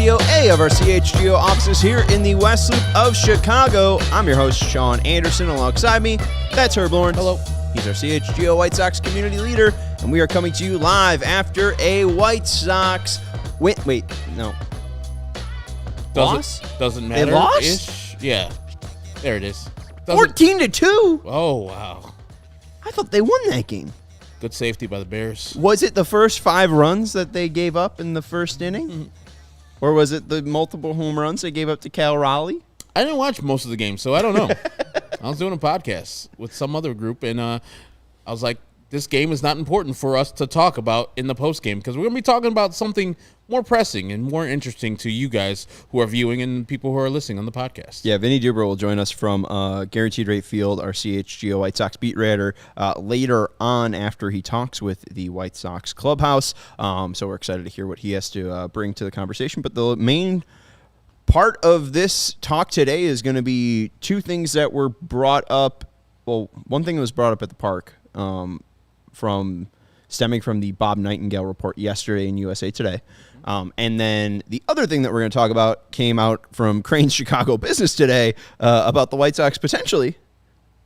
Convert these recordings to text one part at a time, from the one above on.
Studio A of our CHGO offices here in the West Loop of Chicago. I'm your host, Sean Anderson. Alongside me, that's Herb Lawrence. Hello. He's our CHGO White Sox community leader, and we are coming to you live after a White Sox no. Doesn't matter. They lost? Ish. Yeah. There it is. 14-2. Oh, wow. I thought they won that game. Good safety by the Bears. Was it the first 5 runs that they gave up in the first inning? Mm-hmm. Or was it the multiple home runs they gave up to Cal Raleigh? I didn't watch most of the game, so I don't know. I was doing a podcast with some other group, and I was like, this game is not important for us to talk about in the postgame because we're going to be talking about something more pressing and more interesting to you guys who are viewing and people who are listening on the podcast. Yeah, Vinnie Duber will join us from Guaranteed Rate Field, our CHGO White Sox beat writer, later on after he talks with the White Sox clubhouse. So we're excited to hear what he has to bring to the conversation. But the main part of this talk today is going to be 2 things that were brought up. Well, one thing that was brought up at the park stemming from the Bob Nightingale report yesterday in USA Today. And then the other thing that we're going to talk about came out from Crain's Chicago Business today about the White Sox possibly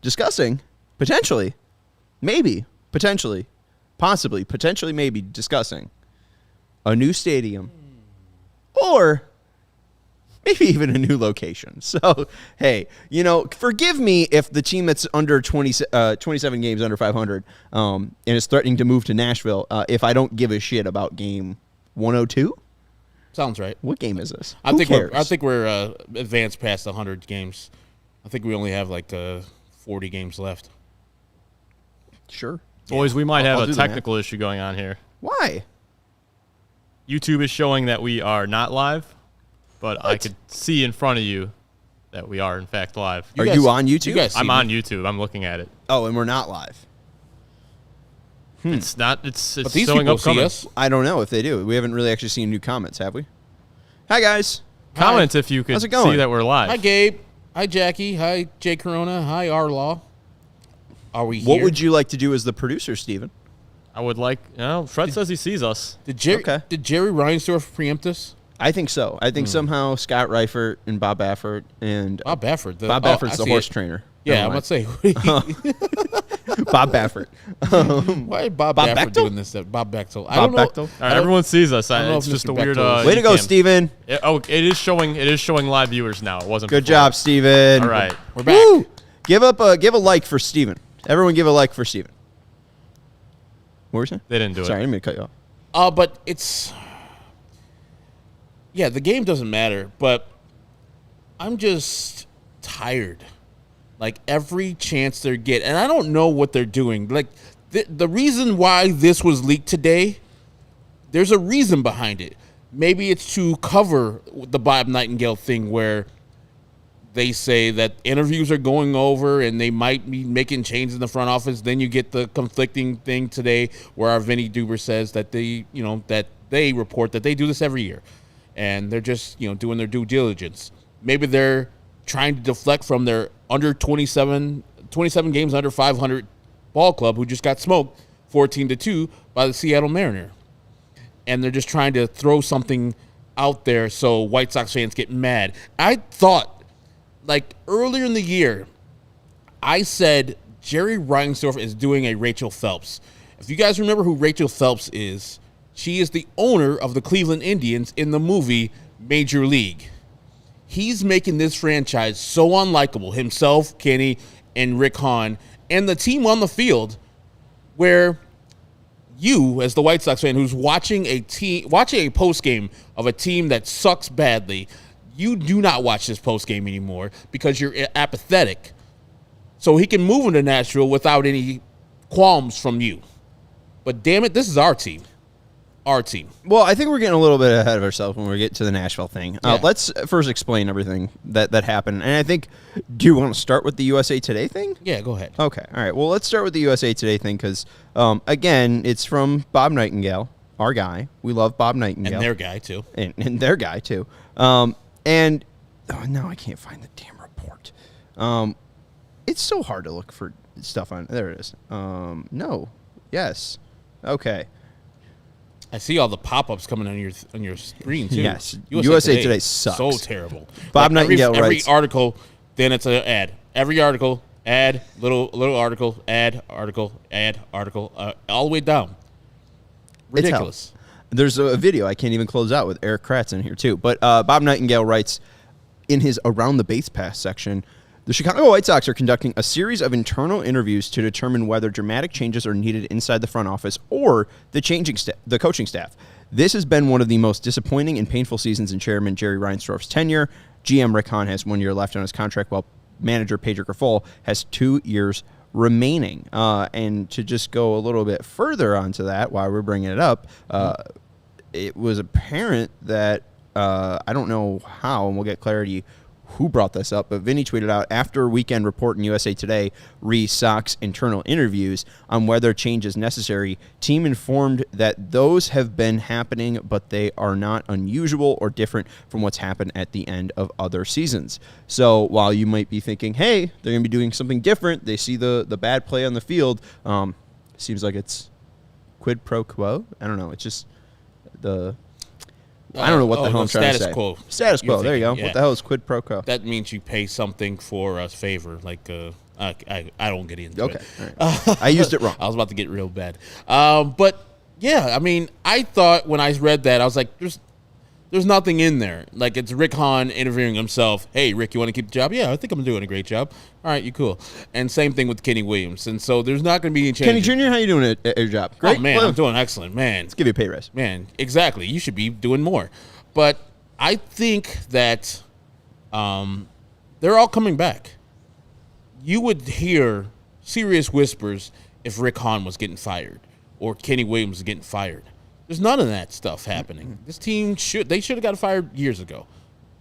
discussing a new stadium or maybe even a new location. So, hey, forgive me if the team that's under 27 games under 500 and is threatening to move to Nashville, if I don't give a shit about game 102. Sounds right. What game is this? I think we're advanced past 100 games. I think we only have like 40 games left. Sure. Boys, we might have a technical issue going on here. Why? YouTube is showing that we are not live. But I could see in front of you that we are, in fact, live. Are you on YouTube? I'm on YouTube. I'm looking at it. Oh, and we're not live. It's not. It's but these showing people up see coming. us. I don't know if they do. We haven't really actually seen new comments, have we? Hi, guys. Comment if you could How's it going? see that we're live. Hi, Gabe. Hi, Jackie. Hi, Jay Corona. Hi, Arlaw. Are we here? What would you like to do as the producer, Steven? I would like. Fred says he sees us. Did Jerry Reinsdorf preempt us? I think so. I think somehow Scott Reifert and Bob Baffert and Bob Baffert. Bob Baffert's the horse trainer. Yeah, I'm about to say. Bob Baffert. Why is Bob Bob Baffert Bechtel? doing this? Bob Bechtel. I Bob don't know. Bechtel. All right, everyone sees us. I don't know It's if just Mr. a weird. Bechtel is- Way to go, Steven. It is showing. It is showing live viewers now. It wasn't. Good before. job, Steven. All right, We're back. Woo! Give a like for Steven. Everyone give a like for Steven. What were you saying? they didn't do Sorry, I it. didn't mean to cut you off. But it's... Yeah, the game doesn't matter, but I'm just tired. Like, every chance they get. And I don't know what they're doing. Like, the reason why this was leaked today, there's a reason behind it. Maybe it's to cover the Bob Nightingale thing where they say that interviews are going over and they might be making changes in the front office. Then you get the conflicting thing today where our Vinnie Duber says that they report that they do this every year. And they're just, doing their due diligence. Maybe they're trying to deflect from their under 27 games under 500 ball club who just got smoked 14-2 by the Seattle Mariner. And they're just trying to throw something out there so White Sox fans get mad. I thought, earlier in the year, I said Jerry Reinsdorf is doing a Rachel Phelps. If you guys remember who Rachel Phelps is, she is the owner of the Cleveland Indians in the movie Major League. He's making this franchise so unlikable, himself, Kenny, and Rick Hahn, and the team on the field, where you, as the White Sox fan who's watching a postgame of a team that sucks badly, you do not watch this postgame anymore because you're apathetic. So he can move into Nashville without any qualms from you. But damn it, this is our team. Our team. Well, I think we're getting a little bit ahead of ourselves when we get to the Nashville thing. Yeah. Let's first explain everything that happened. And I think, do you want to start with the USA Today thing? Yeah, go ahead. Okay. All right. Well, let's start with the USA Today thing because, again, it's from Bob Nightingale, our guy. We love Bob Nightingale. And their guy, too. And their guy, too. And now I can't find the damn report. It's so hard to look for stuff on. There it is. No. Yes. Okay. I see all the pop-ups coming on your screen too. Yes, USA Today sucks. So terrible. Bob Nightingale every writes article, then it's an ad. Every article, ad, little article, ad, article, ad, article, all the way down. Ridiculous. There's a video I can't even close out with Eric Kratz in here too. But Bob Nightingale writes in his Around the Base Pass section, the Chicago White Sox are conducting a series of internal interviews to determine whether dramatic changes are needed inside the front office or the coaching staff. This has been one of the most disappointing and painful seasons in Chairman Jerry Reinsdorf's tenure. GM Rick Hahn has 1 year left on his contract, while manager Pedro Grifol has 2 years remaining. And to just go a little bit further onto that, while we're bringing it up, it was apparent that I don't know how, and we'll get clarity who brought this up, but Vinnie tweeted out, after a weekend report in USA Today, Sox internal interviews on whether change is necessary, team informed that those have been happening, but they are not unusual or different from what's happened at the end of other seasons. So while you might be thinking, hey, they're going to be doing something different, they see the bad play on the field, seems like it's quid pro quo. I don't know. It's just I don't know what the hell I'm trying to say. Status quo. Status quo. There you go. Yeah. What the hell is quid pro quo? That means you pay something for a favor. Like I don't get into it. Okay. All right. I used it wrong. I was about to get real bad. But yeah, I mean, I thought when I read that, I was like, there's nothing in there. Like, it's Rick Hahn interviewing himself. Hey, Rick, you want to keep the job? Yeah, I think I'm doing a great job. All right, you cool. And same thing with Kenny Williams. And so there's not going to be any change. Kenny Jr., how you doing at your job? Great. Oh, man, I'm doing excellent, man. Let's give you a pay raise. Man, exactly. You should be doing more. But I think that they're all coming back. You would hear serious whispers if Rick Hahn was getting fired or Kenny Williams was getting fired. There's none of that stuff happening. This team should have got fired years ago,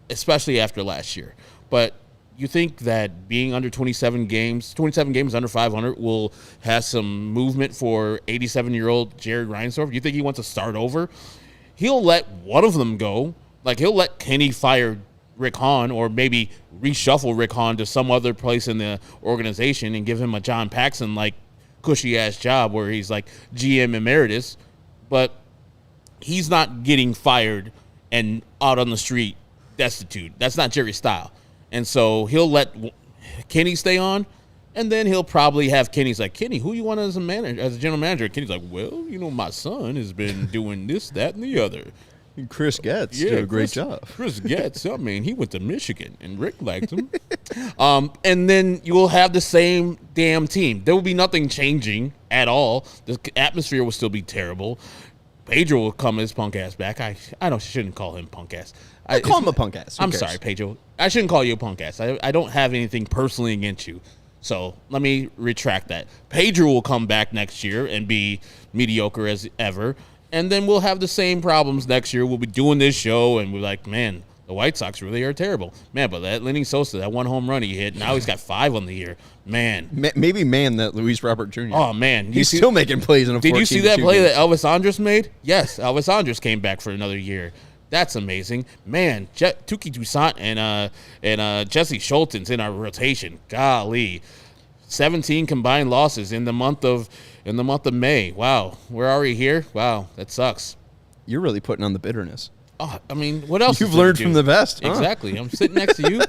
especially after last year. But you think that being under 27 games under 500 will have some movement for 87-year-old Jared Reinsdorf? You think he wants to start over? He'll let one of them go. Like, he'll let Kenny fire Rick Hahn or maybe reshuffle Rick Hahn to some other place in the organization and give him a John Paxson-like cushy-ass job where he's like GM emeritus. But he's not getting fired and out on the street destitute. That's not Jerry's style. And so he'll let Kenny stay on, and then he'll probably have Kenny's like, Kenny, who you want as a manager, as a general manager? And Kenny's like, well, my son has been doing this, that, and the other. Chris Getz did a great job. Chris Getz, I mean, he went to Michigan, and Rick liked him. And then you will have the same damn team. There will be nothing changing at all. The atmosphere will still be terrible. Pedro will come his punk ass back. I shouldn't call him punk ass. I call him a punk ass. I'm sorry, Pedro. I shouldn't call you a punk ass. I don't have anything personally against you. So let me retract that. Pedro will come back next year and be mediocre as ever. And then we'll have the same problems next year. We'll be doing this show and we're like, man, the White Sox really are terrible. Man, but that Lenny Sosa, that one home run he hit, now he's got 5 on the year. Man. Maybe that Luis Robert Jr. Oh, man. He's still making plays in a 14-2 Did you see that play that Elvis Andrus made? Yes, Elvis Andrus came back for another year. That's amazing. Man, Tuki Toussaint and Jesse Schulten's in our rotation. Golly. 17 combined losses in the month of May. Wow. We're already here? Wow, that sucks. You're really putting on the bitterness. Oh, I mean, what else? You've learned from the best. Huh? Exactly. I'm sitting next to you.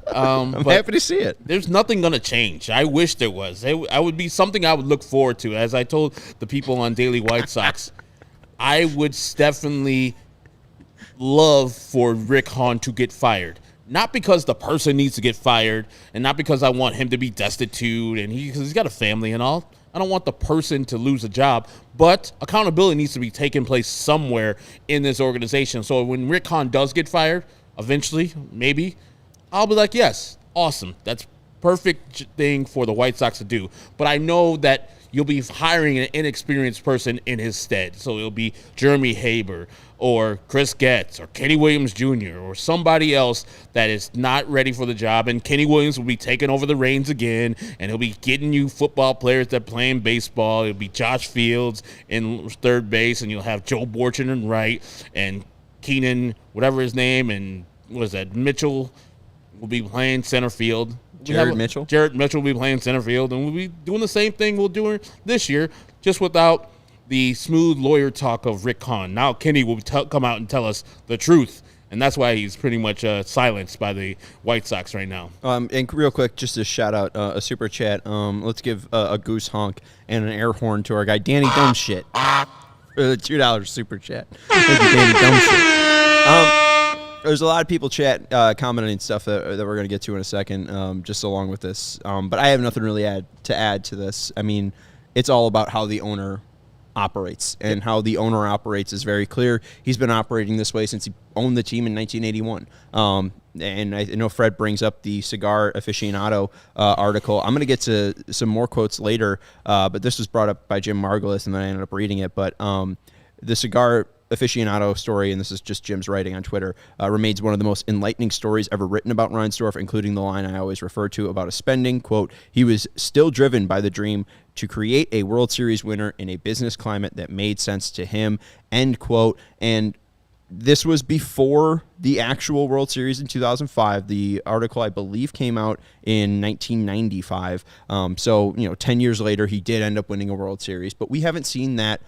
I'm happy to see it. There's nothing going to change. I wish there was. I would be something I would look forward to. As I told the people on Daily White Sox, I would definitely love for Rick Hahn to get fired. Not because the person needs to get fired and not because I want him to be destitute and because he's got a family and all. I don't want the person to lose a job, but accountability needs to be taking place somewhere in this organization. So when Rick Hahn does get fired, eventually, maybe, I'll be like, yes, awesome. That's perfect thing for the White Sox to do. But I know that you'll be hiring an inexperienced person in his stead. So it'll be Jeremy Haber or Chris Getz or Kenny Williams Jr. or somebody else that is not ready for the job. And Kenny Williams will be taking over the reins again, and he'll be getting you football players that are playing baseball. It'll be Josh Fields in third base, and you'll have Joe Borchin in right, and Keenan, whatever his name, and what is that, Mitchell will be playing center field. Jared Mitchell will be playing center field, and we'll be doing the same thing we'll do this year, just without the smooth lawyer talk of Rick Hahn. Now Kenny will come out and tell us the truth. And that's why he's pretty much silenced by the White Sox right now. And real quick, just to shout out a super chat. Let's give a goose honk and an air horn to our guy Danny Dumbshit. $2 super chat. Thank you, Danny Dumbshit. There's a lot of people commenting stuff that we're going to get to in a second, just along with this. But I have nothing really to add to this. I mean, it's all about how the owner operates, and how the owner operates is very clear. He's been operating this way since he owned the team in 1981. And I know Fred brings up the Cigar Aficionado article. I'm going to get to some more quotes later, but this was brought up by Jim Margulis, and then I ended up reading it. But the Cigar Aficionado story, and this is just Jim's writing on Twitter, remains one of the most enlightening stories ever written about Reinsdorf, including the line I always refer to about his spending. Quote, he was still driven by the dream to create a World Series winner in a business climate that made sense to him, end quote. And this was before the actual World Series in 2005. The article, I believe, came out in 1995. So, 10 years later, he did end up winning a World Series, but we haven't seen that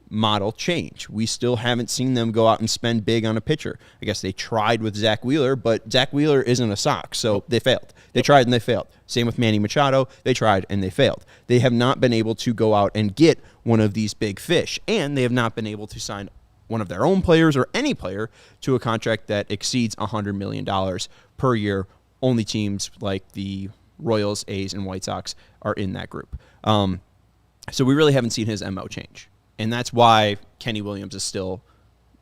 model change. We still haven't seen them go out and spend big on a pitcher. I guess they tried with Zach Wheeler, but Zach Wheeler isn't a Sox, so they failed. They tried and they failed. Same with Manny Machado. They tried and they failed. They have not been able to go out and get one of these big fish, and they have not been able to sign one of their own players or any player to a contract that exceeds $100 million per year. Only teams like the Royals, A's, and White Sox are in that group. So we really haven't seen his MO change. And that's why Kenny Williams is still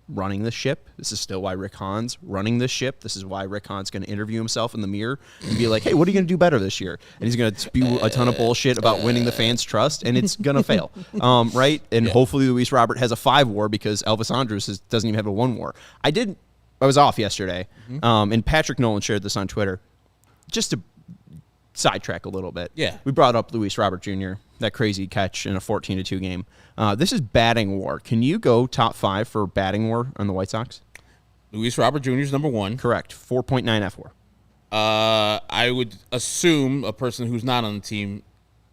running the ship. This is still why Rick Hahn's running this ship. This is why Rick Hahn's going to interview himself in the mirror and be like, hey, what are you going to do better this year? And he's going to spew a ton of bullshit about winning the fans' trust, and it's going to fail. Right? And hopefully Luis Robert has a 5 WAR because Elvis Andrus doesn't even have a 1 WAR. I was off yesterday, and Patrick Nolan shared this on Twitter. Just to sidetrack a little bit. Yeah. We brought up Luis Robert Jr., that crazy catch in a 14-2 game. This is batting WAR. Can you go top 5 for batting WAR on the White Sox? Luis Robert Jr. is number 1. Correct. 4.9 F4. I would assume a person who's not on the team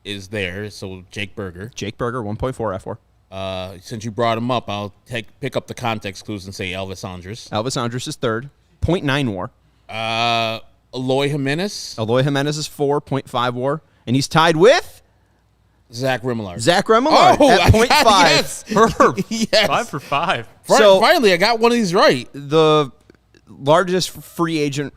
is there, so Jake Berger. Jake Berger, 1.4 F4. Since you brought him up, I'll pick up the context clues and say Elvis Andrus. Elvis Andrus is 3rd. 0.9 WAR. Eloy Jimenez. Eloy Jimenez is 4.5 WAR. And he's tied with Zach Remillard. Zach Remillard at 0.5. Yes. Yes. 5 for 5. So finally, I got one of these right. The largest free agent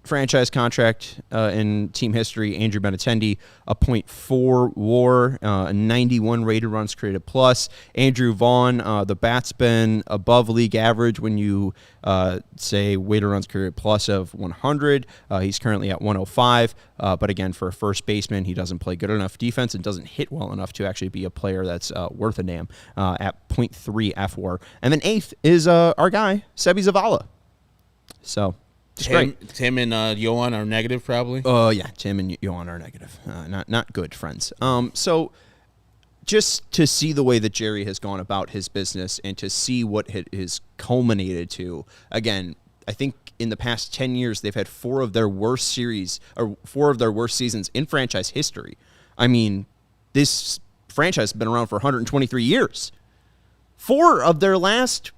franchise contract in team history, Andrew Benintendi, a 0.4 WAR, a 91 rated runs created plus. Andrew Vaughn, the bat's been above league average when you say weighted runs created plus of 100. He's currently at 105. But again, for a first baseman, he doesn't play good enough defense and doesn't hit well enough to actually be a player that's worth a damn at 0.3 F WAR. And then 8th is our guy, Sebi Zavala. So Tim and Johan are negative, probably. Yeah, Tim and Johan are negative. Not good friends. So just to see the way that Jerry has gone about his business and to see what it has culminated to, again, I think in the past 10 years they've had 4 of their worst seasons in franchise history. I mean, this franchise has been around for 123 years. 4 of their worst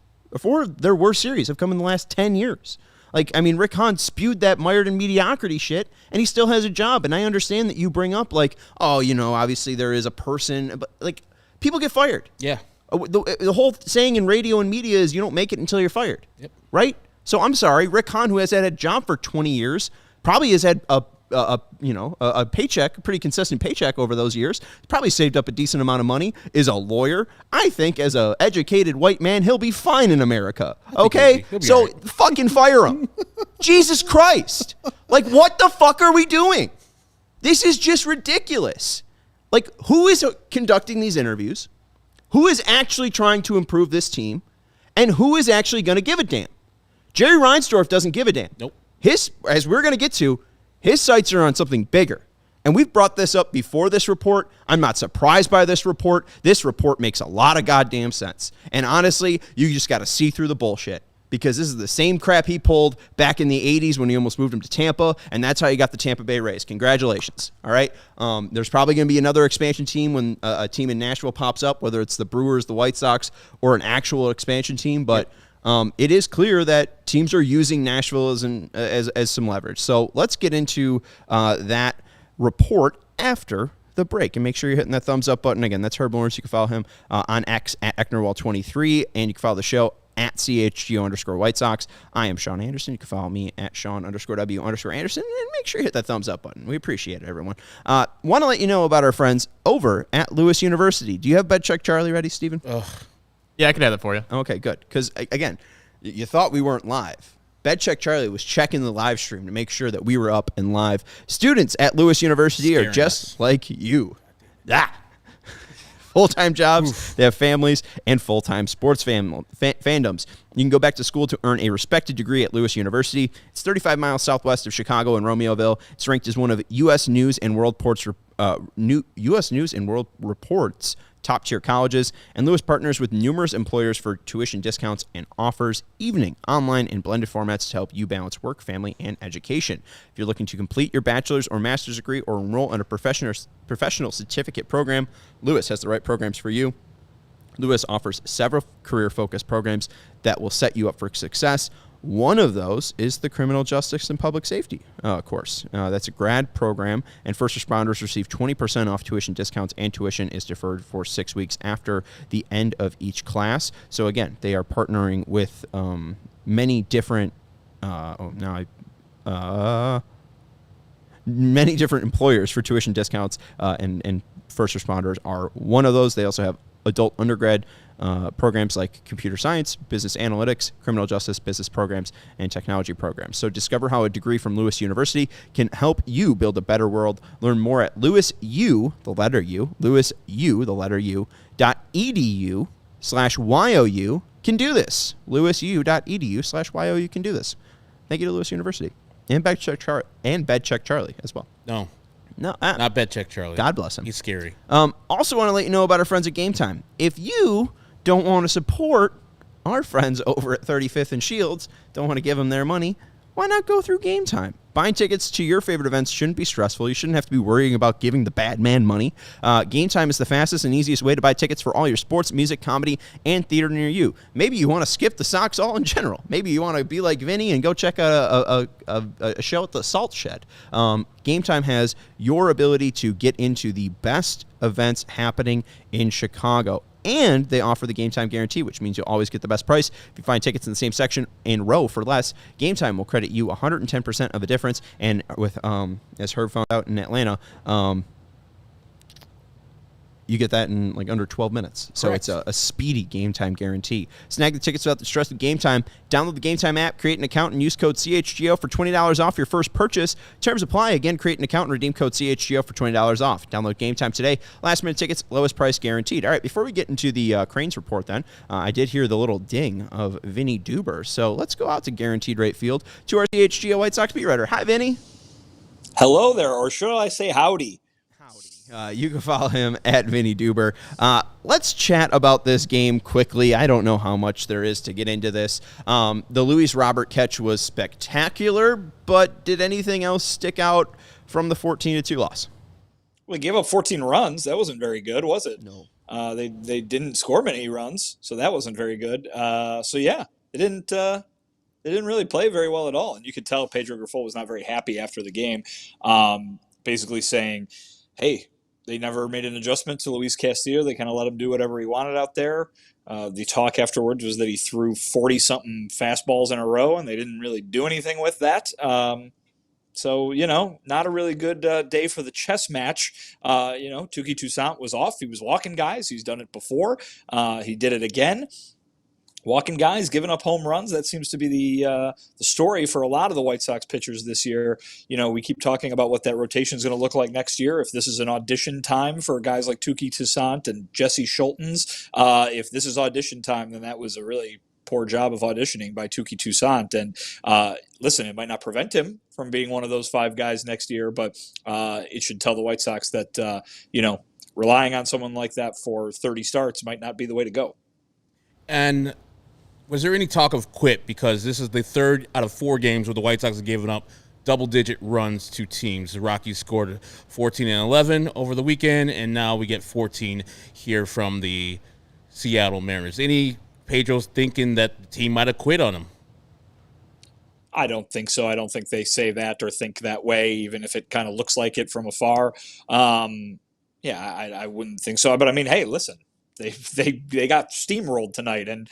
series have come in the last 10 years. Like, I mean, Rick Hahn spewed that mired in mediocrity shit, and he still has a job. And I understand that you bring up, like, oh, obviously there is a person, but, like, people get fired. Yeah. The whole saying in radio and media is you don't make it until you're fired. Yep. Right? So I'm sorry, Rick Hahn, who has had a job for 20 years, probably has had a paycheck, a pretty consistent paycheck over those years, probably saved up a decent amount of money, is a lawyer. I think as an educated white man, he'll be fine in America. Okay? He'll be so right. fucking fire him. Jesus Christ. Like, what the fuck are we doing? This is just ridiculous. Like, who is conducting these interviews? Who is actually trying to improve this team? And who is actually going to give a damn? Jerry Reinsdorf doesn't give a damn. Nope. As we're going to get to, his sights are on something bigger. And we've brought this up before this report. I'm not surprised by this report. This report makes a lot of goddamn sense. And honestly, you just got to see through the bullshit. because this is the same crap he pulled back in the 80s when he almost moved him to Tampa, and that's how you got the Tampa Bay Rays. Congratulations. All right? There's probably going to be another expansion team when a team in Nashville pops up, whether it's the Brewers, the White Sox, or an actual expansion team, but it is clear that teams are using Nashville as some leverage. So let's get into that report after the break, and make sure you're hitting that thumbs up button. Again, that's Herb Lawrence. You can follow him on X at Ecknerwall23, and you can follow the show at CHGO_White Sox. I am Sean Anderson. You can follow me at Sean_W_Anderson, and make sure you hit that thumbs up button. We appreciate it, everyone. Want to let you know about our friends over at Lewis University. Do you have Bet Check Charlie ready, Steven? Yeah, I can have that for you. Okay, good. Because, again, you thought we weren't live. Bet Check Charlie was checking the live stream to make sure that we were up and live. Students at Lewis University are just like you. Full-time jobs, they have families, and full-time sports fandoms. You can go back to school to earn a respected degree at Lewis University. It's 35 miles southwest of Chicago and Romeoville. It's ranked as one of U.S. News and World Report's top-tier colleges, and Lewis partners with numerous employers for tuition discounts and offers evening, online, and blended formats to help you balance work, family, and education. If you're looking to complete your bachelor's or master's degree or enroll in a professional certificate program, Lewis has the right programs for you. Lewis offers several career-focused programs that will set you up for success. One of those is the Criminal Justice and Public Safety course. That's a grad program, and first responders receive 20% off tuition discounts, and tuition is deferred for 6 weeks after the end of each class. So again, they are partnering with many different many different employers for tuition discounts, and first responders are one of those. They also have adult undergrad programs like computer science, business analytics, criminal justice, business programs, and technology programs. So discover how a degree from Lewis University can help you build a better world. Learn more at LewisU, the letter U, LewisU, the letter U, .edu/YOU can do this. LewisU.edu/YOU can do this. Thank you to Lewis University. And Bet Check Charlie as well. No, not Bet Check Charlie. God bless him. He's scary. Also want to let you know about our friends at Game Time. If you don't want to support our friends over at 35th and Shields, don't want to give them their money, why not go through Game Time? Buying tickets to your favorite events shouldn't be stressful. You shouldn't have to be worrying about giving the bad man money. Game Time is the fastest and easiest way to buy tickets for all your sports, music, comedy, and theater near you. Maybe you want to skip the Sox all in general. Maybe you want to be like Vinny and go check out a show at the Salt Shed. Game Time has your ability to get into the best events happening in Chicago. And they offer the Game Time guarantee, which means you'll always get the best price. If you find tickets in the same section in row for less, Game Time will credit you 110% of the difference. And with, as Herb found out in Atlanta, you get that in like under 12 minutes. So Correct. It's a speedy Game Time guarantee. Snag the tickets without the stress of Game Time. Download the Game Time app, create an account, and use code CHGO for $20 off your first purchase. Terms apply. Again, create an account and redeem code CHGO for $20 off. Download Game Time today. Last minute tickets, lowest price guaranteed. All right, before we get into the Crain's report then, I did hear the little ding of Vinnie Duber. So let's go out to Guaranteed Rate Field to our CHGO White Sox beat writer. Hi, Vinny. Hello there, or should I say howdy? You can follow him at Vinnie Duber. Let's chat about this game quickly. I don't know how much there is to get into this. The Luis Robert catch was spectacular, but did anything else stick out from the 14-2 loss? Well, they gave up 14 runs. That wasn't very good, was it? No. They didn't score many runs, so that wasn't very good. So yeah, they didn't really play very well at all, and you could tell Pedro Grifol was not very happy after the game, basically saying, "Hey, they never made an adjustment to Luis Castillo. They kind of let him do whatever he wanted out there." The talk afterwards was that he threw 40-something fastballs in a row, and they didn't really do anything with that. So, not a really good day for the chess match. Touki Toussaint was off. He was walking guys. He's done it before. He did it again. Walking guys, giving up home runs. That seems to be the story for a lot of the White Sox pitchers this year. We keep talking about what that rotation is going to look like next year. If this is an audition time for guys like Touki Toussaint and Jesse Schultens, if this is audition time, then that was a really poor job of auditioning by Touki Toussaint. And listen, it might not prevent him from being one of those 5 guys next year, but it should tell the White Sox that, relying on someone like that for 30 starts might not be the way to go. And was there any talk of quit? Because this is the third out of 4 games where the White Sox have given up double-digit runs to teams. The Rockies scored 14 and 11 over the weekend, and now we get 14 here from the Seattle Mariners. Any Pedro's thinking that the team might have quit on him? I don't think so. I don't think they say that or think that way, even if it kind of looks like it from afar. I wouldn't think so. But I mean, hey, listen, they got steamrolled tonight, and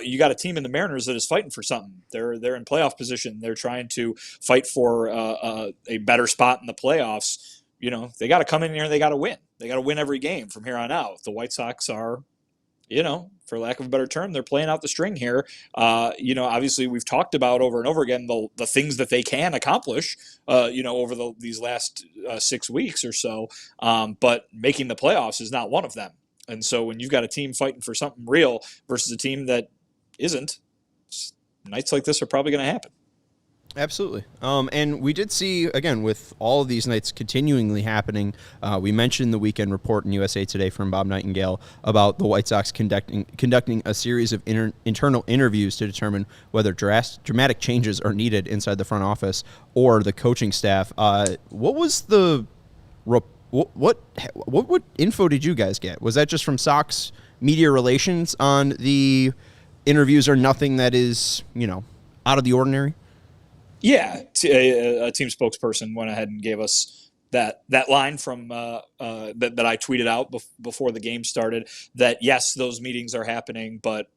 you got a team in the Mariners that is fighting for something. They're in playoff position. They're trying to fight for a better spot in the playoffs. You know, they got to come in here and they got to win. They got to win every game from here on out. The White Sox are, for lack of a better term, they're playing out the string here. Obviously we've talked about over and over again the things that they can accomplish, over these last 6 weeks or so. But making the playoffs is not one of them. And so when you've got a team fighting for something real versus a team that isn't, nights like this are probably going to happen. Absolutely. And we did see, again, with all of these nights continually happening, we mentioned the weekend report in USA Today from Bob Nightingale about the White Sox conducting a series of internal interviews to determine whether dramatic changes are needed inside the front office or the coaching staff. What was the what info did you guys get? Was that just from Sox media relations on the interviews or nothing that is, out of the ordinary? Yeah, a team spokesperson went ahead and gave us that line from that I tweeted out before the game started, that yes, those meetings are happening, but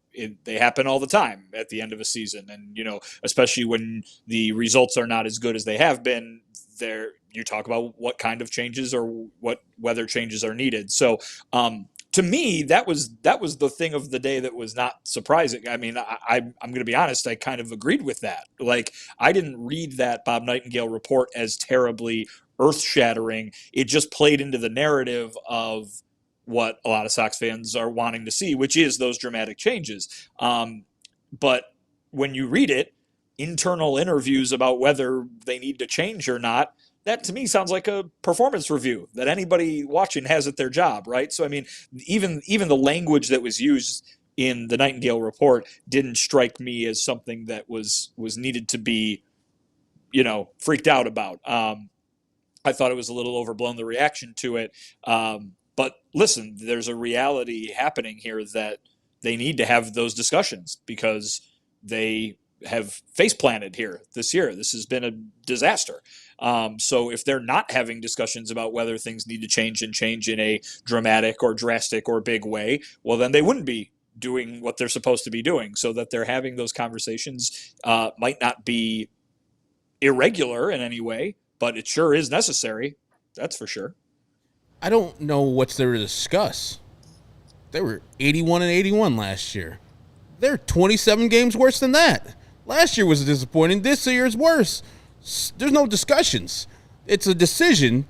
they happen all the time at the end of a season. And, especially when the results are not as good as they have been, you talk about what kind of changes or what weather changes are needed. So, to me, that was the thing of the day that was not surprising. I mean, I'm going to be honest, I kind of agreed with that. Like, I didn't read that Bob Nightingale report as terribly earth-shattering. It just played into the narrative of what a lot of Sox fans are wanting to see, which is those dramatic changes. But when you read it, internal interviews about whether they need to change or not, that to me sounds like a performance review that anybody watching has at their job, right? So, I mean, even the language that was used in the Nightingale report didn't strike me as something that was needed to be, freaked out about. I thought it was a little overblown, the reaction to it. But listen, there's a reality happening here that they need to have those discussions because they have face planted here this year. This has been a disaster. So if they're not having discussions about whether things need to change in a dramatic or drastic or big way, well, then they wouldn't be doing what they're supposed to be doing. So that they're having those conversations might not be irregular in any way, but it sure is necessary. That's for sure. I don't know what's there to discuss. They were 81 and 81 last year. They're 27 games worse than that. Last year was disappointing. This year is worse. There's no discussions. It's a decision.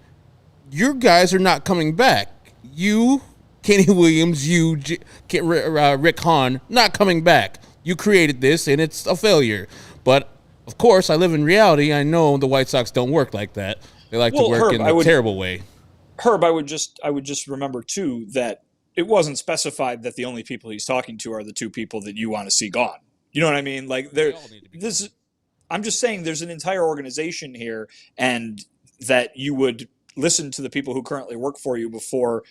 Your guys are not coming back. You, Kenny Williams, Rick Hahn, not coming back. You created this, and it's a failure. But, of course, I live in reality. I know the White Sox don't work like that. They like to work in a terrible way. Herb, I would just remember, too, that it wasn't specified that the only people he's talking to are the 2 people that you want to see gone. You know what I mean? Like, I'm just saying there's an entire organization here, and that you would listen to the people who currently work for you before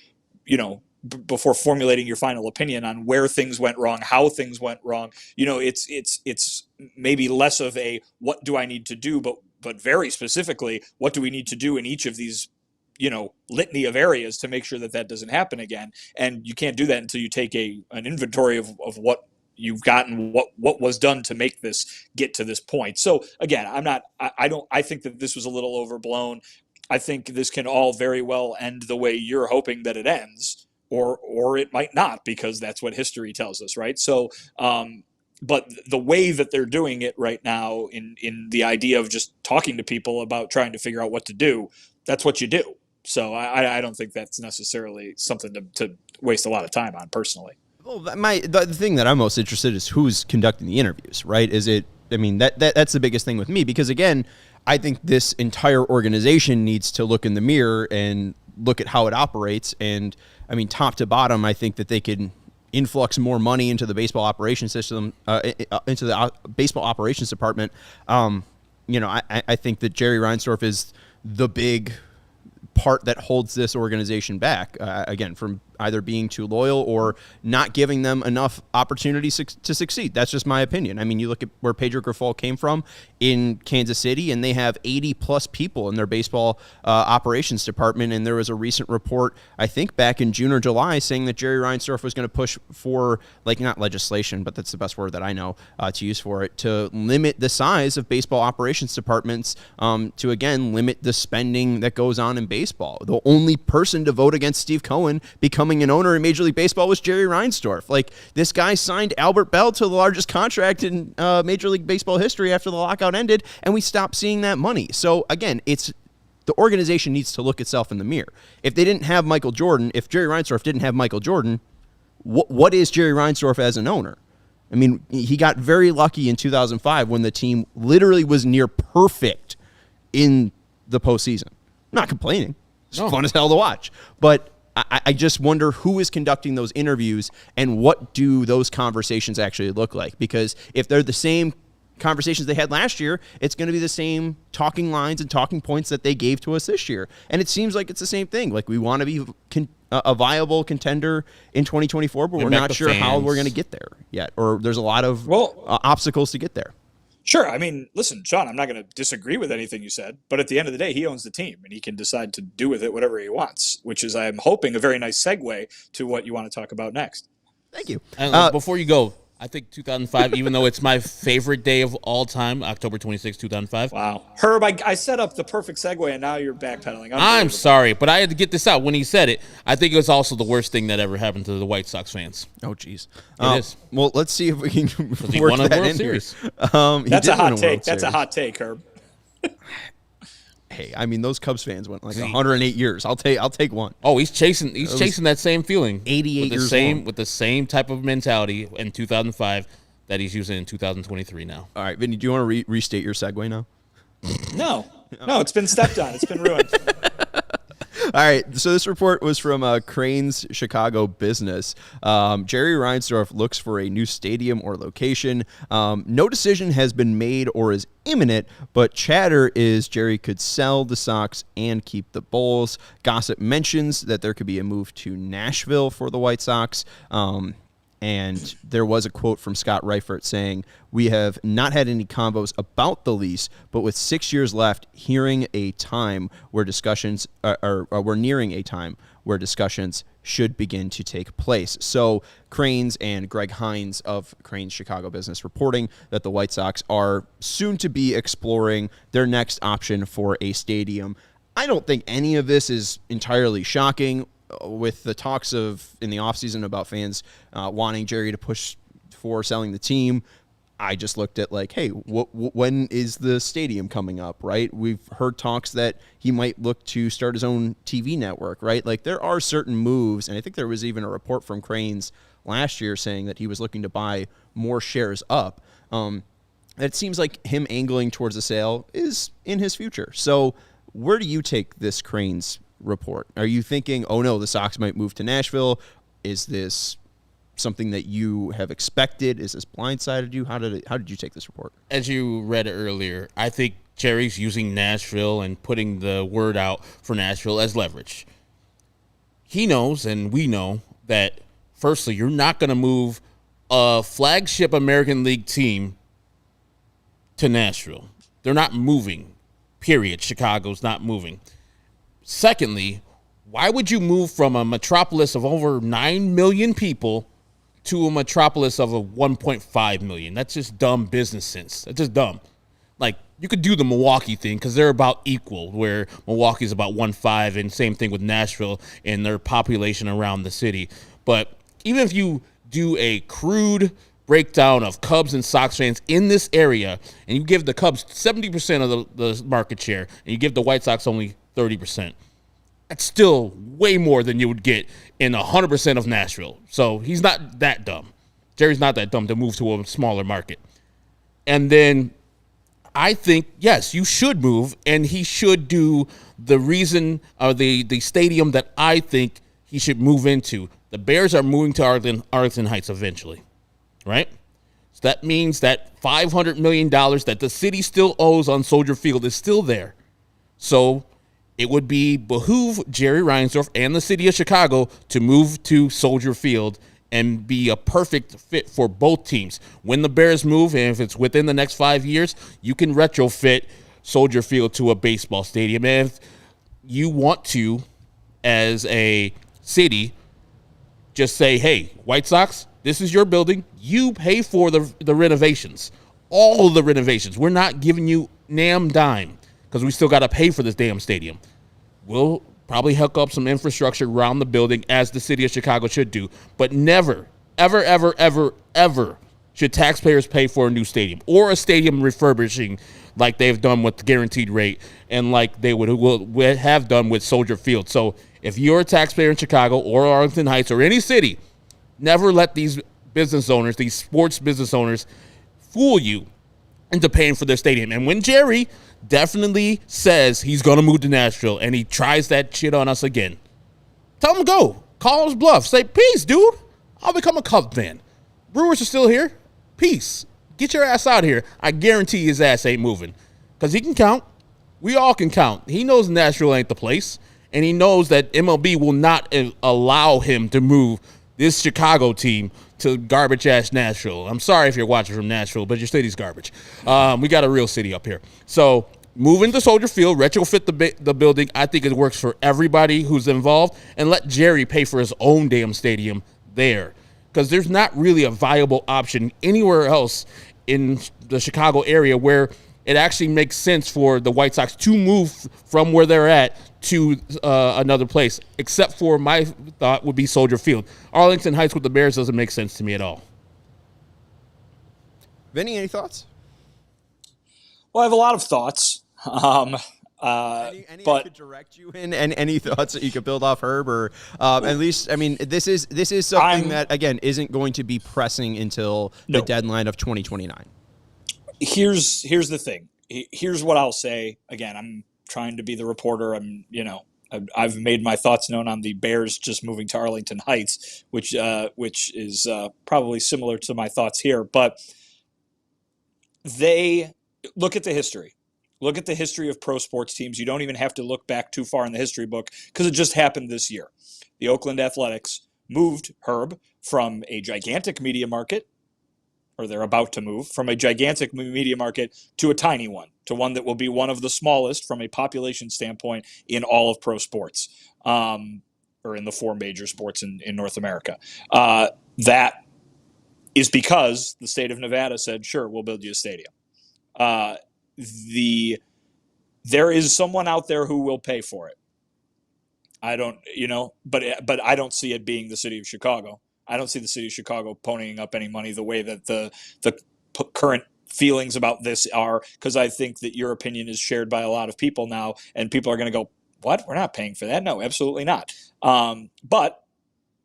formulating your final opinion on where things went wrong, how things went wrong. It's maybe less of a what do I need to do, but very specifically, what do we need to do in each of these litany of areas to make sure that doesn't happen again. And you can't do that until you take an inventory of what you've gotten, what was done to make this get to this point. So again, I think that this was a little overblown. I think this can all very well end the way you're hoping that it ends, or it might not, because that's what history tells us, right? So, but the way that they're doing it right now in the idea of just talking to people about trying to figure out what to do, that's what you do. So I don't think that's necessarily something to waste a lot of time on personally. Well, the thing that I'm most interested in is who's conducting the interviews, right? Is it? I mean, that's the biggest thing with me, because again, I think this entire organization needs to look in the mirror and look at how it operates. And I mean, top to bottom, I think that they can influx more money into the baseball operations system, into the baseball operations department. I think that Jerry Reinsdorf is the big part that holds this organization back, again, from either being too loyal or not giving them enough opportunities to succeed. That's just my opinion. I mean, you look at where Pedro Grifol came from in Kansas City, and they have 80-plus people in their baseball operations department, and there was a recent report, I think back in June or July, saying that Jerry Reinsdorf was going to push for, not legislation, but that's the best word that I know to use for it, to limit the size of baseball operations departments to, again, limit the spending that goes on in baseball. The only person to vote against Steve Cohen becoming an owner in Major League Baseball was Jerry Reinsdorf. This guy signed Albert Bell to the largest contract in Major League Baseball history after the lockout ended, and we stopped seeing that money. So, again, the organization needs to look itself in the mirror. If they didn't have Michael Jordan, if Jerry Reinsdorf didn't have Michael Jordan, what is Jerry Reinsdorf as an owner? I mean, he got very lucky in 2005 when the team literally was near perfect in the postseason. I'm not complaining. It's fun as hell to watch. But I just wonder who is conducting those interviews and what do those conversations actually look like? Because if they're the same conversations they had last year, it's going to be the same talking lines and talking points that they gave to us this year. And it seems like it's the same thing. We want to be a viable contender in 2024, but we're not sure how we're going to get there yet. Or there's a lot of obstacles to get there. Sure. I mean, listen, Sean, I'm not going to disagree with anything you said, but at the end of the day, he owns the team and he can decide to do with it whatever he wants, which is, I'm hoping, a very nice segue to what you want to talk about next. Thank you. And before you go, I think 2005, even though it's my favorite day of all time, October 26, 2005. Wow. Herb, I set up the perfect segue, and now you're backpedaling. I'm sorry, but I had to get this out. When he said it, I think it was also the worst thing that ever happened to the White Sox fans. Oh, geez. It is. Well, let's see if we can He work won a that World in Series. here. That's a hot take. That's a hot take, Herb. Hey, I mean, those Cubs fans went 108 years. I'll take one. Oh, he's chasing that same feeling. 88 years long. With the same type of mentality in 2005 that he's using in 2023 now. All right, Vinny, do you want to restate your segue now? No, it's been stepped on. It's been ruined. All right, so this report was from Crain's Chicago Business. Jerry Reinsdorf looks for a new stadium or location. No decision has been made or is imminent, but chatter is Jerry could sell the Sox and keep the Bulls. Gossip mentions that there could be a move to Nashville for the White Sox. And there was a quote from Scott Reifert saying, "We have not had any combos about the lease, but with 6 years left, hearing a time where discussions we're nearing a time where discussions should begin to take place." So Crain's and Greg Hinz of Crain's Chicago Business reporting that the White Sox are soon to be exploring their next option for a stadium. I don't think any of this is entirely shocking. With the talks in the offseason about fans wanting Jerry to push for selling the team, I just looked at hey, when is the stadium coming up, right? We've heard talks that he might look to start his own TV network, right? There are certain moves, and I think there was even a report from Crain's last year saying that he was looking to buy more shares up. It seems like him angling towards a sale is in his future. So where do you take this Crain's report? Are you thinking, oh no, the Sox might move to Nashville? Is this something that you have expected? Is this blindsided you? How did you take this report? As you read earlier, I think Jerry's using Nashville and putting the word out for Nashville as leverage. He knows, and we know, that firstly, you're not going to move a flagship American League team to Nashville. They're not moving, period. Chicago's not moving. Secondly, why would you move from a metropolis of over 9 million people to a metropolis of 1.5 million? That's just dumb business sense. That's just dumb. You could do the Milwaukee thing because they're about equal, where Milwaukee's about 1.5, and same thing with Nashville and their population around the city. But even if you do a crude breakdown of Cubs and Sox fans in this area, and you give the Cubs 70% of the market share, and you give the White Sox only 30%. That's still way more than you would get in 100% of Nashville. So he's not that dumb. Jerry's not that dumb to move to a smaller market. And then I think, yes, you should move, and he should do the reason, or the stadium that I think he should move into. The Bears are moving to Arlington Heights eventually, right? So that means that $500 million that the city still owes on Soldier Field is still there. So it would behoove Jerry Reinsdorf and the city of Chicago to move to Soldier Field and be a perfect fit for both teams. When the Bears move, and if it's within the next 5 years, you can retrofit Soldier Field to a baseball stadium. And if you want to, as a city, just say, hey, White Sox, this is your building. You pay for the renovations, all of the renovations. We're not giving you dime because we still got to pay for this damn stadium. We'll probably hook up some infrastructure around the building as the city of Chicago should do. But never, ever, ever, ever, ever should taxpayers pay for a new stadium or a stadium refurbishing like they've done with the guaranteed rate and like they would have done with Soldier Field. So if you're a taxpayer in Chicago or Arlington Heights or any city, never let these business owners, these sports business owners, fool you into paying for their stadium. And when Jerry definitely says he's going to move to Nashville and he tries that shit on us again, tell him go. Call his bluff. Say, peace, dude. I'll become a Cubs fan. Brewers are still here. Peace. Get your ass out of here. I guarantee his ass ain't moving because he can count. We all can count. He knows Nashville ain't the place, and he knows that MLB will not allow him to move this Chicago team to garbage-ass Nashville. I'm sorry if you're watching from Nashville, but your city's garbage. We got a real city up here. So moving to Soldier Field, retrofit the building, I think it works for everybody who's involved, and let Jerry pay for his own damn stadium there because there's not really a viable option anywhere else in the Chicago area where it actually makes sense for the White Sox to move from where they're at to another place, except for my thought would be Soldier Field. Arlington Heights with the Bears doesn't make sense to me at all. Vinny, any thoughts? Well, I have a lot of thoughts. Any but I could direct you in, and any thoughts that you could build off Herb, or at least, I mean, this is something that again isn't going to be pressing until the deadline of 2029. Here's the thing. Here's what I'll say. Again, I'm trying to be the reporter. I've made my thoughts known on the Bears just moving to Arlington Heights, which is probably similar to my thoughts here. But they look at the history. Look at the history of pro sports teams. You don't even have to look back too far in the history book because it just happened this year. The Oakland Athletics moved Herb from a gigantic media market, or they're about to move, from a gigantic media market to a tiny one, to one that will be one of the smallest from a population standpoint in all of pro sports, or in the four major sports in North America. That is because the state of Nevada said, sure, we'll build you a stadium. There is someone out there who will pay for it. I don't, but I don't see it being the city of Chicago. I don't see the city of Chicago ponying up any money the way that the current feelings about this are, because I think that your opinion is shared by a lot of people now, and people are going to go, what? We're not paying for that. No, absolutely not. But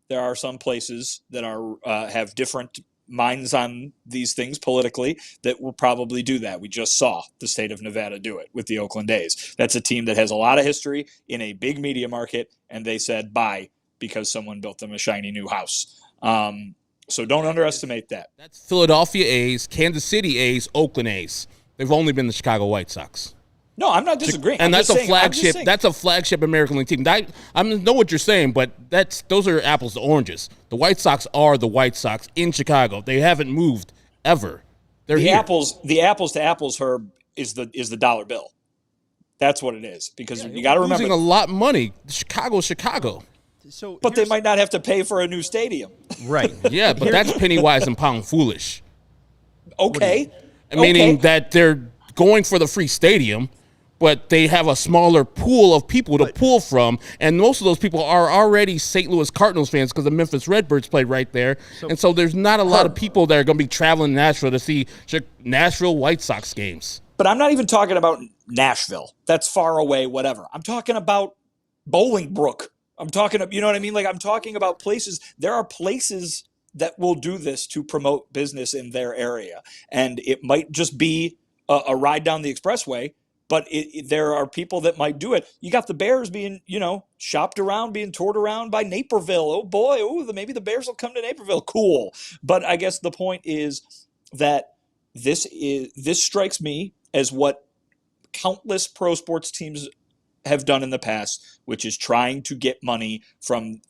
there are some places that are have different minds on these things politically that will probably do that. We just saw the state of Nevada do it with the Oakland A's. That's a team that has a lot of history in a big media market, and they said bye because someone built them a shiny new house. So don't underestimate that. That's Philadelphia A's, Kansas City A's, Oakland A's. They've only been the Chicago White Sox. No, I'm not disagreeing. And that's a flagship. That's a flagship American League team. I know what you're saying, but those are apples to oranges. The White Sox are the White Sox in Chicago. They haven't moved ever. They're the here. apples to apples, Herb, is the dollar bill. That's what it is, because you got to remember, losing a lot of money. Chicago. But they might not have to pay for a new stadium. Right. Yeah, but that's penny wise and pound foolish. Okay. Meaning that they're going for the free stadium, but they have a smaller pool of people to pull from, and most of those people are already St. Louis Cardinals fans because the Memphis Redbirds played right there, and so there's not a lot of people that are going to be traveling to Nashville to see Nashville White Sox games. But I'm not even talking about Nashville. That's far away, whatever. I'm talking about Bolingbrook. I'm talking, you know what I mean? Like, I'm talking about places. There are places that will do this to promote business in their area, and it might just be a ride down the expressway but there are people that might do it. You got the Bears being, shopped around, being toured around by Naperville. Oh boy, maybe the Bears will come to Naperville. Cool. But I guess the point is that this strikes me as what countless pro sports teams have done in the past, which is trying to get money from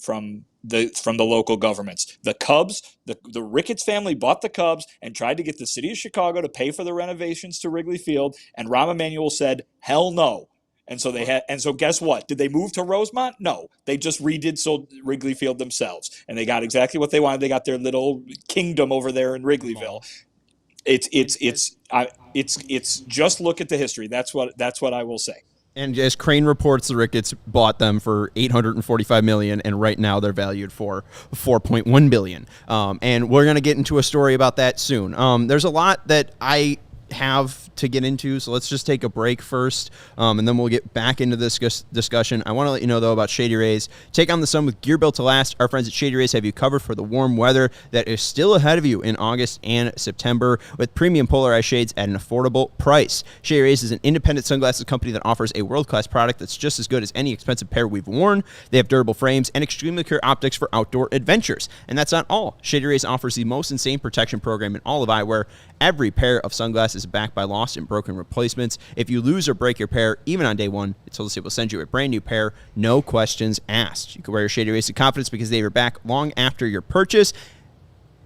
the local governments. The Cubs, the Ricketts family bought the Cubs and tried to get the city of Chicago to pay for the renovations to Wrigley Field, and Rahm Emanuel said, "Hell no." And so guess what? Did they move to Rosemont? No, they just redid Wrigley Field themselves, and they got exactly what they wanted. They got their little kingdom over there in Wrigleyville. It's just look at the history. That's what I will say. And as Crain reports, the Ricketts bought them for $845 million, and right now they're valued for $4.1 billion. And we're going to get into a story about that soon. There's a lot that I have to get into, so let's just take a break first, and then we'll get back into this discussion. I want to let you know, though, about Shady Rays. Take on the sun with gear built to last. Our friends at Shady Rays have you covered for the warm weather that is still ahead of you in August and September with premium polarized shades at an affordable price. Shady Rays is an independent sunglasses company that offers a world-class product that's just as good as any expensive pair we've worn. They have durable frames and extremely clear optics for outdoor adventures. And that's not all. Shady Rays offers the most insane protection program in all of eyewear. Every pair of sunglasses is backed by lost and broken replacements. If you lose or break your pair, even on day one, it's told us it will send you a brand new pair, no questions asked. You can wear your Shady Rays with confidence because they are back long after your purchase.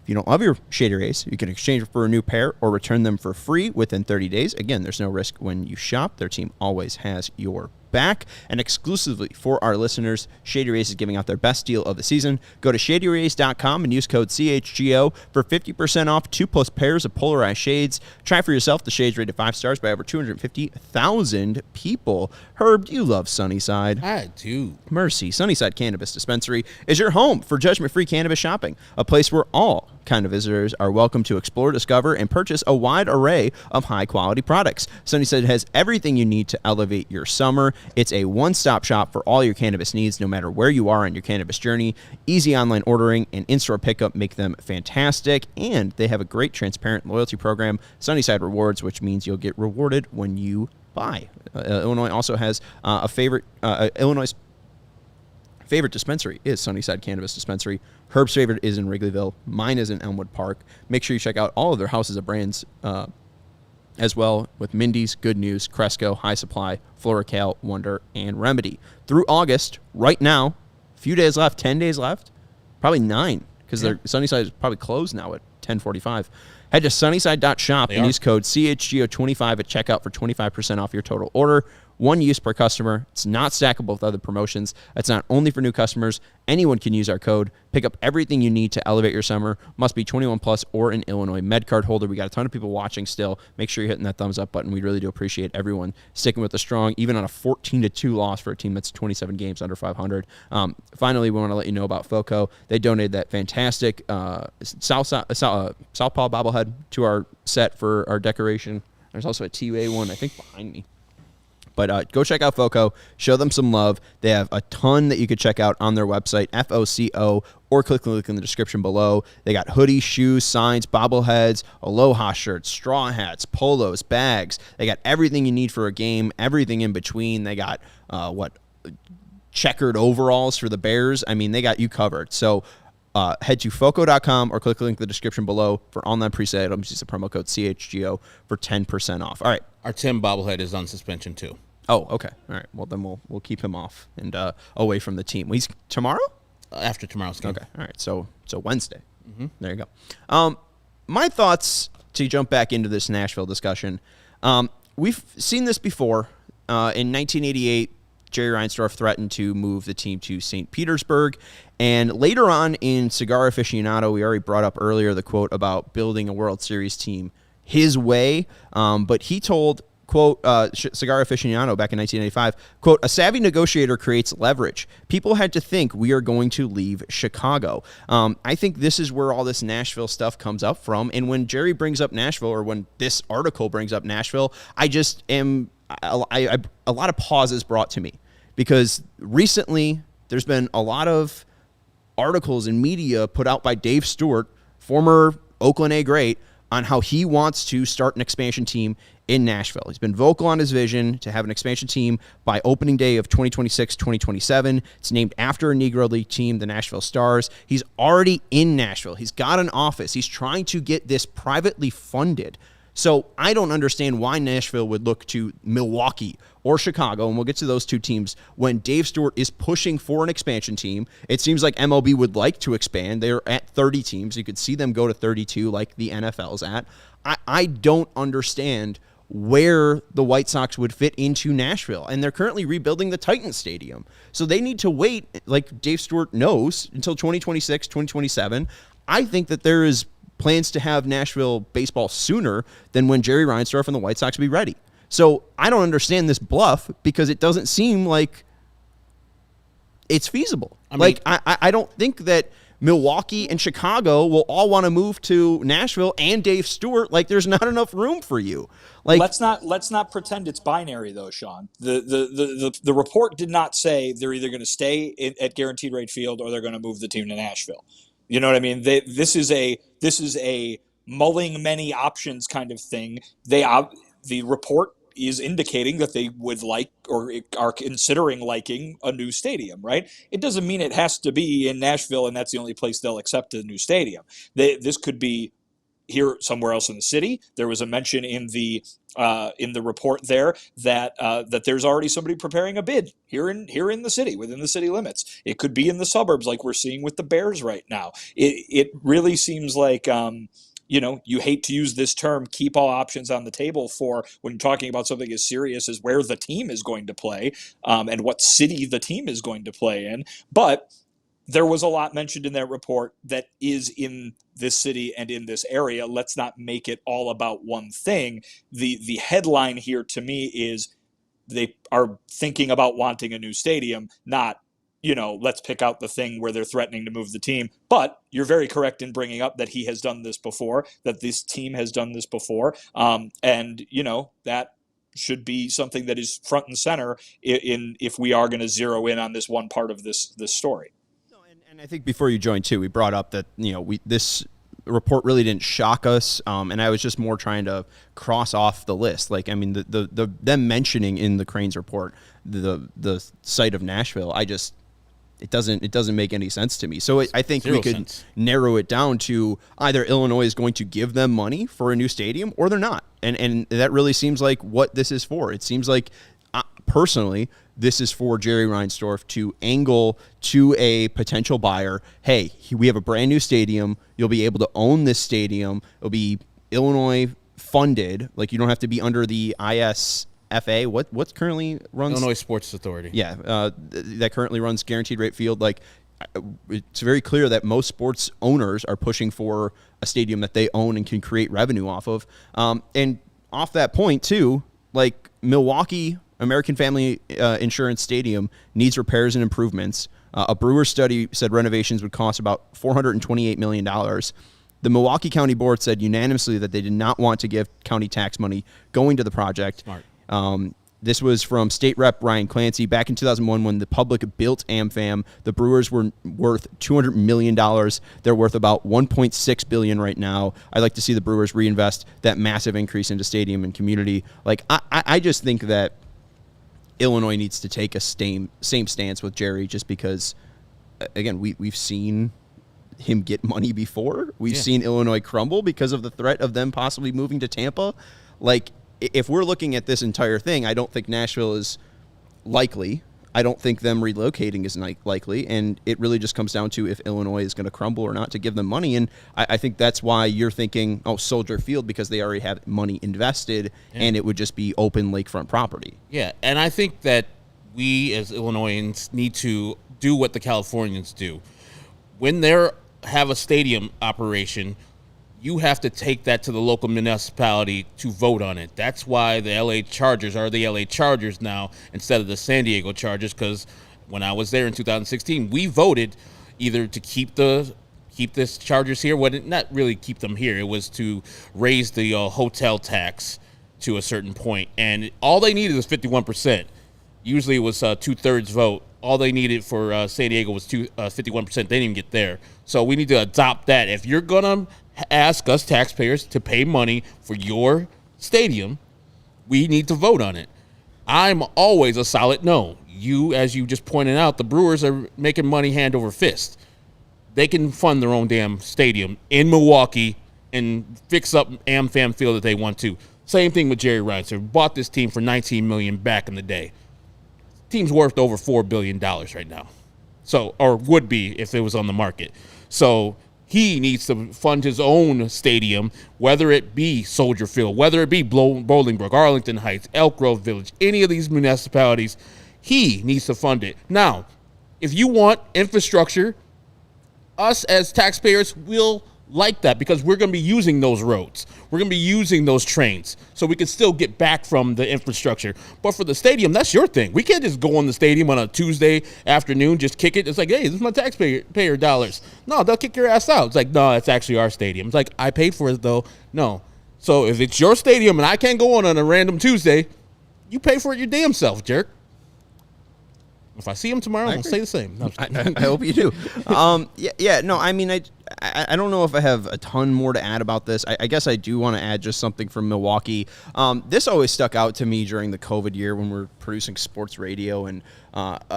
If you don't love your Shady Rays, you can exchange it for a new pair or return them for free within 30 days. Again, there's no risk when you shop. Their team always has your back. And exclusively for our listeners, Shady Rays is giving out their best deal of the season. Go to shadyrays.com and use code CHGO for 50% off 2+ pairs of polarized shades. Try for yourself the shades rated 5 stars by over 250,000 people. Herb, do you love Sunnyside? I do. Mercy. Sunnyside Cannabis Dispensary is your home for judgment-free cannabis shopping, a place where all kind of visitors are welcome to explore, discover, and purchase a wide array of high-quality products. Sunnyside has everything you need to elevate your summer. It's a one-stop shop for all your cannabis needs, no matter where you are on your cannabis journey. Easy online ordering and in-store pickup make them fantastic, and they have a great transparent loyalty program, Sunnyside Rewards, which means you'll get rewarded when you buy. Illinois also has Illinois' favorite dispensary is Sunnyside Cannabis Dispensary. Herb's favorite is in Wrigleyville. Mine is in Elmwood Park. Make sure you check out all of their houses of brands as well, with Mindy's, Good News, Cresco, High Supply, Florical, Wonder, and Remedy. Through August, right now, a few days left, 10 days left, probably 9, because their Sunnyside is probably closed now at 10:45. Head to sunnyside.shop and use code CHGO25 at checkout for 25% off your total order. One use per customer. It's not stackable with other promotions. It's not only for new customers. Anyone can use our code. Pick up everything you need to elevate your summer. Must be 21 plus or an Illinois MedCard holder. We got a ton of people watching still. Make sure you're hitting that thumbs up button. We really do appreciate everyone sticking with the strong, even on a 14-2 loss for a team that's 27 games under 500. Finally, we want to let you know about FOCO. They donated that fantastic Southpaw bobblehead to our set for our decoration. There's also a TA one, I think, behind me. But go check out FOCO. Show them some love. They have a ton that you could check out on their website, FOCO, or click the link in the description below. They got hoodies, shoes, signs, bobbleheads, Aloha shirts, straw hats, polos, bags. They got everything you need for a game, everything in between. They got, checkered overalls for the Bears. I mean, they got you covered. So head to foco.com or click the link in the description below for online preset items. Use the promo code CHGO for 10% off. All right. Our Tim bobblehead is on suspension too. Oh, okay. All right. Well, then we'll keep him off and away from the team. He's tomorrow? After tomorrow's game. Okay. All right. So Wednesday. Mm-hmm. There you go. My thoughts to jump back into this Nashville discussion. We've seen this before. In 1988, Jerry Reinsdorf threatened to move the team to St. Petersburg. And later on in Cigar Aficionado, we already brought up earlier the quote about building a World Series team his way. But he told, quote, Cigar Aficionado back in 1985, quote, "A savvy negotiator creates leverage. People had to think we are going to leave Chicago." I think this is where all this Nashville stuff comes up from. And when Jerry brings up Nashville, or when this article brings up Nashville, I just am a lot of pauses brought to me, because recently there's been a lot of articles and media put out by Dave Stewart, former Oakland A great, on how he wants to start an expansion team in Nashville. He's been vocal on his vision to have an expansion team by opening day of 2026-2027. It's named after a Negro League team, the Nashville Stars. He's already in Nashville. He's got an office. He's trying to get this privately funded. So I don't understand why Nashville would look to Milwaukee or Chicago, and we'll get to those two teams, when Dave Stewart is pushing for an expansion team. It seems like MLB would like to expand. They're at 30 teams. You could see them go to 32 like the NFL's at. I don't understand where the White Sox would fit into Nashville, and they're currently rebuilding the Titans Stadium. So they need to wait, like Dave Stewart knows, until 2026, 2027. I think that there is plans to have Nashville baseball sooner than when Jerry Reinsdorf and the White Sox will be ready. So I don't understand this bluff because it doesn't seem like it's feasible. I don't think that Milwaukee and Chicago will all want to move to Nashville and Dave Stewart. Like, there's not enough room for you. Like, let's not pretend it's binary though, Sean. The report did not say they're either going to stay at Guaranteed Rate Field or they're going to move the team to Nashville. You know what I mean? This is a mulling many options kind of thing. The report is indicating that they would like or are considering liking a new stadium, right? It doesn't mean it has to be in Nashville and that's the only place they'll accept a new stadium. This could be here somewhere else in the city. There was a mention in the report there that there's already somebody preparing a bid here in the city, within the city limits. It could be in the suburbs like we're seeing with the Bears right now. It really seems like you hate to use this term, keep all options on the table, for when you're talking about something as serious as where the team is going to play and what city the team is going to play in. But there was a lot mentioned in that report that is in this city and in this area. Let's not make it all about one thing. The headline here to me is they are thinking about wanting a new stadium, not, let's pick out the thing where they're threatening to move the team. But you're very correct in bringing up that he has done this before, that this team has done this before. And that should be something that is front and center if we are going to zero in on this one part of this story. And I think before you joined too, we brought up that this report really didn't shock us, and I was just more trying to cross off the list. Like, I mean, the them mentioning in the Crain's report the site of Nashville, it doesn't make any sense to me. So I think we could narrow it down to either Illinois is going to give them money for a new stadium or they're not, and that really seems like what this is for. It seems like, personally, this is for Jerry Reinsdorf to angle to a potential buyer, hey, we have a brand new stadium. You'll be able to own this stadium. It'll be Illinois funded. Like, you don't have to be under the ISFA. What's currently runs? Illinois Sports Authority. Yeah, that currently runs Guaranteed Rate Field. Like, it's very clear that most sports owners are pushing for a stadium that they own and can create revenue off of. And off that point, too, like, Milwaukee American Family Insurance Stadium needs repairs and improvements. A Brewer study said renovations would cost about $428 million. The Milwaukee County Board said unanimously that they did not want to give county tax money going to the project. Smart. This was from State Rep Ryan Clancy. Back in 2001, when the public built AmFam, the Brewers were worth $200 million. They're worth about $1.6 billion right now. I'd like to see the Brewers reinvest that massive increase into stadium and community. Like, I just think that Illinois needs to take a same stance with Jerry, just because, again, we've seen him get money before. We've seen Illinois crumble because of the threat of them possibly moving to Tampa. Like, if we're looking at this entire thing, I don't think Nashville is likely. I don't think them relocating is likely, and it really just comes down to if Illinois is going to crumble or not to give them money. And I think that's why you're thinking, Soldier Field, because they already have money invested, and it would just be open lakefront property. Yeah, and I think that we as Illinoisans need to do what the Californians do. When they have a stadium operation, you have to take that to the local municipality to vote on it. That's why the LA Chargers are the LA Chargers now instead of the San Diego Chargers, because when I was there in 2016, we voted either to keep this Chargers here, not really keep them here. It was to raise the hotel tax to a certain point, and all they needed was 51%. Usually it was 2/3 vote. All they needed for San Diego was 51%. They didn't even get there. So we need to adopt that. If you're going to ask us taxpayers to pay money for your stadium, we need to vote on it. I'm always a solid no. You, as you just pointed out, the Brewers are making money hand over fist. They can fund their own damn stadium in Milwaukee and fix up AmFam Field if they want to. Same thing with Jerry Reinsdorf. Bought this team for $19 million back in the day. Team's worth over $4 billion right now. So, or would be if it was on the market. So he needs to fund his own stadium, whether it be Soldier Field, whether it be Bolingbrook, Arlington Heights, Elk Grove Village, any of these municipalities. He needs to fund it. Now, if you want infrastructure, us as taxpayers will like that because we're going to be using those roads. We're going to be using those trains so we can still get back from the infrastructure. But for the stadium, that's your thing. We can't just go on the stadium on a Tuesday afternoon, just kick it. It's like, hey, this is my taxpayer dollars. No, they'll kick your ass out. It's like, no, it's actually our stadium. It's like, I paid for it, though. No. So if it's your stadium and I can't go on a random Tuesday, you pay for it your damn self, jerk. If I see him tomorrow, I'm going to say the same. No, I hope you do. No, I mean, I don't know if I have a ton more to add about this. I guess I do want to add just something from Milwaukee. This always stuck out to me during the COVID year when we're producing sports radio and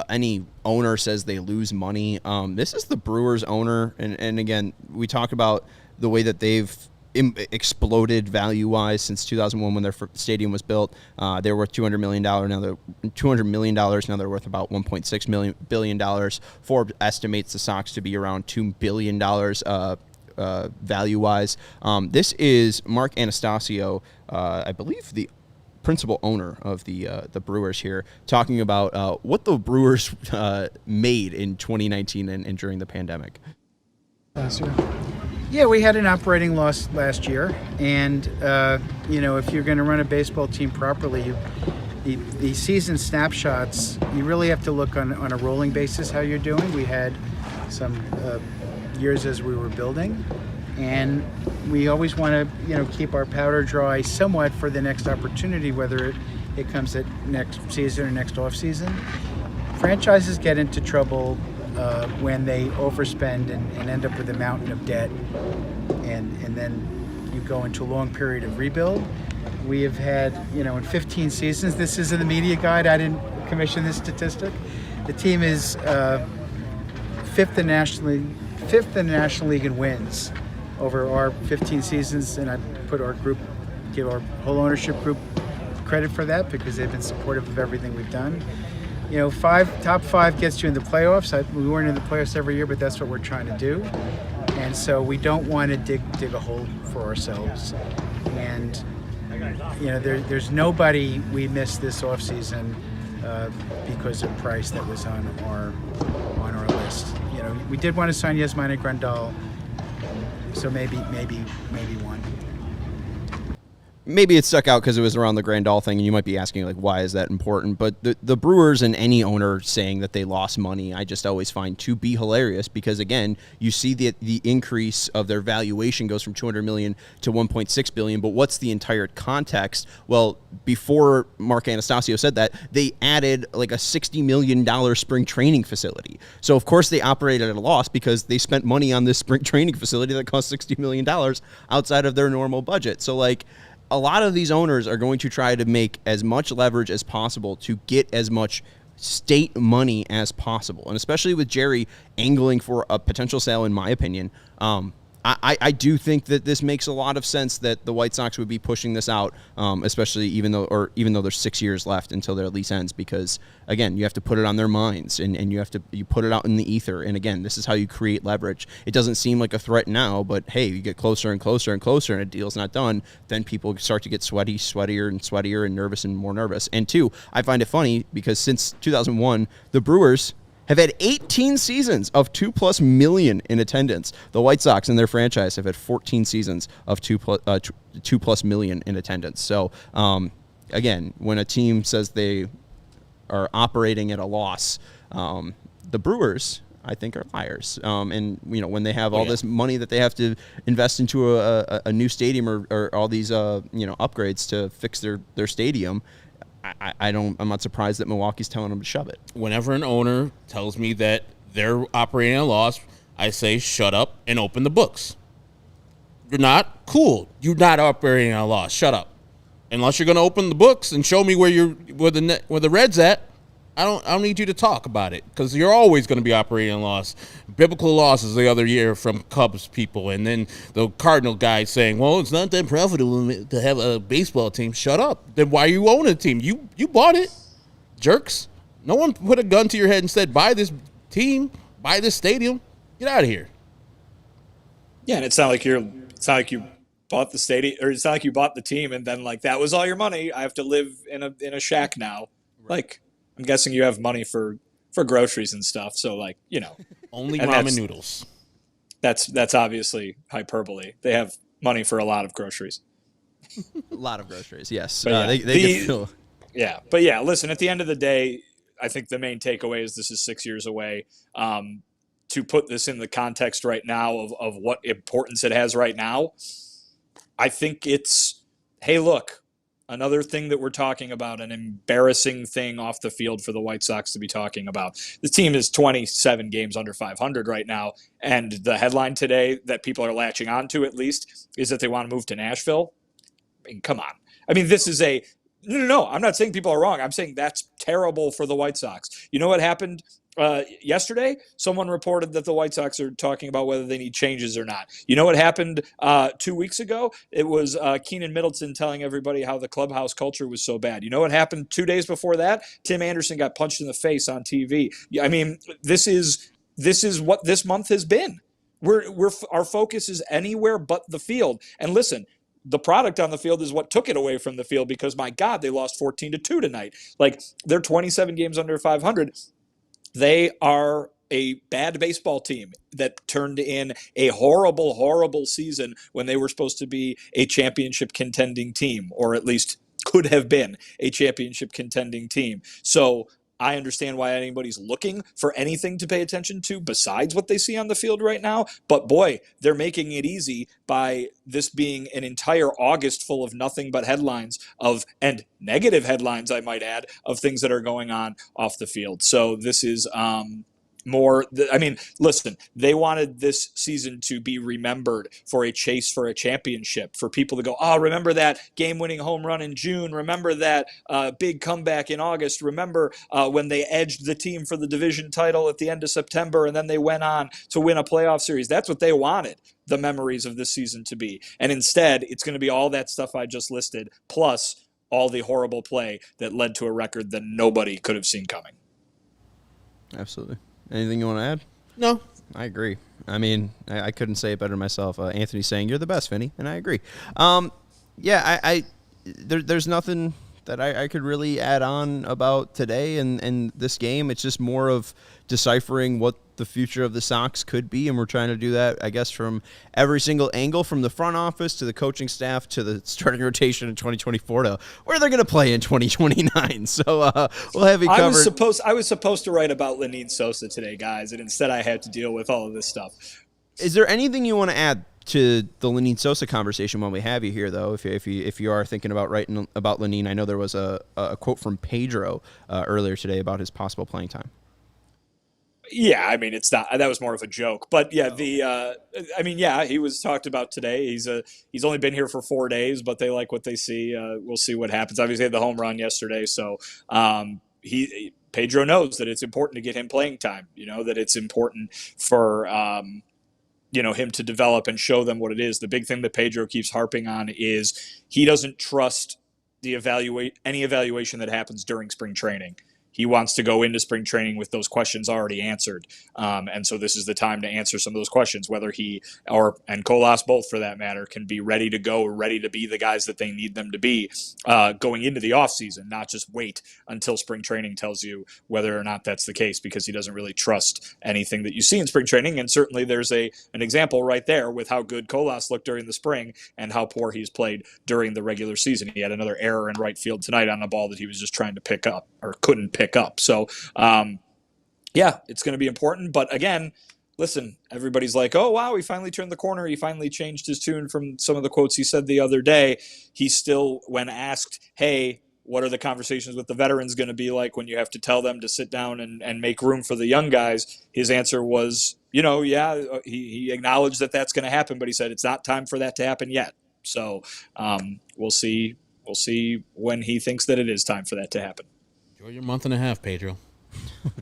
any owner says they lose money. This is the Brewers owner. And again, we talk about the way that they've exploded value-wise since 2001 when their stadium was built. They were worth $200 million. Now they're $200 million. Now they're worth about $1.6 billion. Forbes estimates the Sox to be around $2 billion value-wise. This is Mark Anastasio, I believe the principal owner of the Brewers here, talking about what the Brewers made in 2019 and during the pandemic. Last year. Yeah, we had an operating loss last year, and if you're going to run a baseball team properly, the season snapshots, you really have to look on a rolling basis how you're doing. We had some years as we were building, and we always want to keep our powder dry somewhat for the next opportunity, whether it comes at next season or next off season. Franchises get into trouble when they overspend and end up with a mountain of debt, and then you go into a long period of rebuild. We have had, in 15 seasons, this isn't the media guide, I didn't commission this statistic. The team is fifth in the National League in wins over our 15 seasons, and I put give our whole ownership group credit for that because they've been supportive of everything we've done. Top five gets you in the playoffs. We weren't in the playoffs every year, but that's what we're trying to do. And so we don't want to dig a hole for ourselves. And there's nobody we missed this offseason because of price that was on our list. We did want to sign Yasmani Grandal, so maybe one. Maybe it stuck out because it was around the Grandal thing, and you might be asking, like, why is that important? But the Brewers and any owner saying that they lost money, I just always find to be hilarious because, again, you see the increase of their valuation goes from $200 million to $1.6 billion, but what's the entire context? Well, before Mark Anastasio said that, they added like a $60 million spring training facility. So, of course, they operated at a loss because they spent money on this spring training facility that cost $60 million outside of their normal budget. So, like, a lot of these owners are going to try to make as much leverage as possible to get as much state money as possible. And especially with Jerry angling for a potential sale, in my opinion, I do think that this makes a lot of sense that the White Sox would be pushing this out, especially even though there's 6 years left until their lease ends, because again, you have to put it on their minds and you put it out in the ether. And again, this is how you create leverage. It doesn't seem like a threat now, but hey, you get closer and closer and closer and a deal's not done, then people start to get sweatier and sweatier and nervous and more nervous. And two, I find it funny because since 2001, the Brewers have had 18 seasons of 2+ million in attendance. The White Sox and their franchise have had 14 seasons of 2+ million in attendance. So, again, when a team says they are operating at a loss, the Brewers, I think, are liars. And when they have all this money that they have to invest into a new stadium or all these upgrades to fix their stadium, I'm not surprised that Milwaukee's telling them to shove it. Whenever an owner tells me that they're operating at a loss, I say, shut up and open the books. You're not? Cool. You're not operating at a loss. Shut up. Unless you're going to open the books and show me where the red's at, I don't need you to talk about it, because you're always going to be operating in loss. Biblical losses the other year from Cubs people, and then the Cardinal guy saying, well, it's not that profitable to have a baseball team. Shut up. Then why you own a team? You bought it, jerks. No one put a gun to your head and said, buy this team, buy this stadium. Get out of here. Yeah, and it's not like you bought the stadium, or it's not like you bought the team and then like that was all your money. I have to live in a shack now. Right. Like, I'm guessing you have money for groceries and stuff. So like, only ramen noodles. That's obviously hyperbole. They have money for a lot of groceries. A lot of groceries, yes. But Yeah, but yeah, listen, at the end of the day, I think the main takeaway is this is 6 years away. To put this in the context right now of what importance it has right now, I think it's, hey, look, another thing that we're talking about, an embarrassing thing off the field for the White Sox to be talking about. The team is 27 games under 500 right now, and the headline today that people are latching onto, at least, is that they want to move to Nashville. I mean, come on. I mean, this is a no. I'm not saying people are wrong. I'm saying that's terrible for the White Sox. You know what happened yesterday? Someone reported that the White Sox are talking about whether they need changes or not. You know what happened 2 weeks ago? It was Keenan Middleton telling everybody how the clubhouse culture was so bad. You know what happened 2 days before that? Tim Anderson got punched in the face on TV. I mean, this is what this month has been. Our focus is anywhere but the field. And listen, the product on the field is what took it away from the field, because my God, they lost 14-2 tonight. Like, they're 27 games under 500. They are a bad baseball team that turned in a horrible, horrible season when they were supposed to be a championship contending team, or at least could have been a championship contending team. So I understand why anybody's looking for anything to pay attention to besides what they see on the field right now. But boy, they're making it easy by this being an entire August full of nothing but headlines and negative headlines, I might add, of things that are going on off the field. So this is listen, they wanted this season to be remembered for a chase for a championship, for people to go, oh, remember that game-winning home run in June, remember that big comeback in August, remember when they edged the team for the division title at the end of September, and then they went on to win a playoff series. That's what they wanted the memories of this season to be. And instead, it's going to be all that stuff I just listed, plus all the horrible play that led to a record that nobody could have seen coming. Absolutely. Anything you want to add? No. I agree. I mean, I couldn't say it better myself. Anthony's saying, you're the best, Vinny, and I agree. There's nothing that I could really add on about today and this game. It's just more of deciphering what the future of the Sox could be, and we're trying to do that, I guess, from every single angle, from the front office to the coaching staff to the starting rotation in 2024 to where they're going to play in 2029. So we'll have you covered. I was supposed to write about Lenyn Sosa today, guys, and instead I had to deal with all of this stuff. Is there anything you want to add to the Lenyn Sosa conversation when we have you here, though? If you are thinking about writing about Lenyn, I know there was a quote from Pedro earlier today about his possible playing time. Yeah, I mean, it's not. That was more of a joke, but yeah, he was talked about today. He's only been here for 4 days, but they like what they see. We'll see what happens. Obviously, he had the home run yesterday, so Pedro knows that it's important to get him playing time. That it's important for him to develop and show them what it is. The big thing that Pedro keeps harping on is he doesn't trust any evaluation that happens during spring training. He wants to go into spring training with those questions already answered. And so this is the time to answer some of those questions, whether he and Colas both, for that matter, can be ready to go, ready to be the guys that they need them to be going into the offseason, not just wait until spring training tells you whether or not that's the case, because he doesn't really trust anything that you see in spring training. And certainly there's an example right there with how good Colas looked during the spring and how poor he's played during the regular season. He had another error in right field tonight on a ball that he was just trying to pick up or couldn't pick up. So, it's going to be important. But again, listen, everybody's like, oh, wow, he finally turned the corner. He finally changed his tune from some of the quotes he said the other day. He still, when asked, hey, what are the conversations with the veterans going to be like when you have to tell them to sit down and make room for the young guys? His answer was, he acknowledged that that's going to happen, but he said it's not time for that to happen yet. So we'll see We'll see when he thinks that it is time for that to happen. Enjoy your month and a half, Pedro.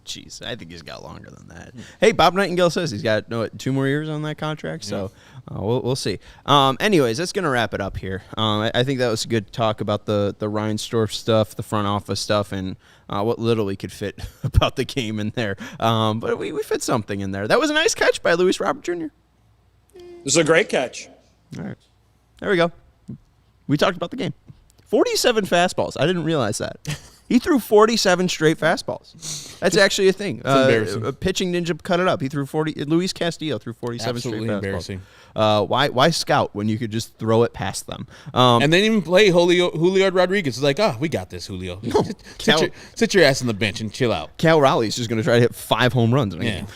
Jeez, I think he's got longer than that. Hey, Bob Nightingale says he's got 2 more years on that contract, so we'll see. Anyways, that's gonna wrap it up here. I think that was a good talk about the Reinsdorf stuff, the front office stuff, and what little we could fit about the game in there. But we fit something in there. That was a nice catch by Luis Robert Jr. This is a great catch. All right, there we go. We talked about the game. 47 fastballs. I didn't realize that. He threw 47 straight fastballs. That's actually a thing. Embarrassing. A pitching ninja cut it up. He threw 40. Luis Castillo threw 47 Absolutely straight fastballs. embarrassing. Why scout when you could just throw it past them? And they didn't even play Julio Rodriguez. It's like, we got this, Julio. Sit your ass on the bench and chill out. Cal Raleigh's just going to try to hit 5 home runs in a game.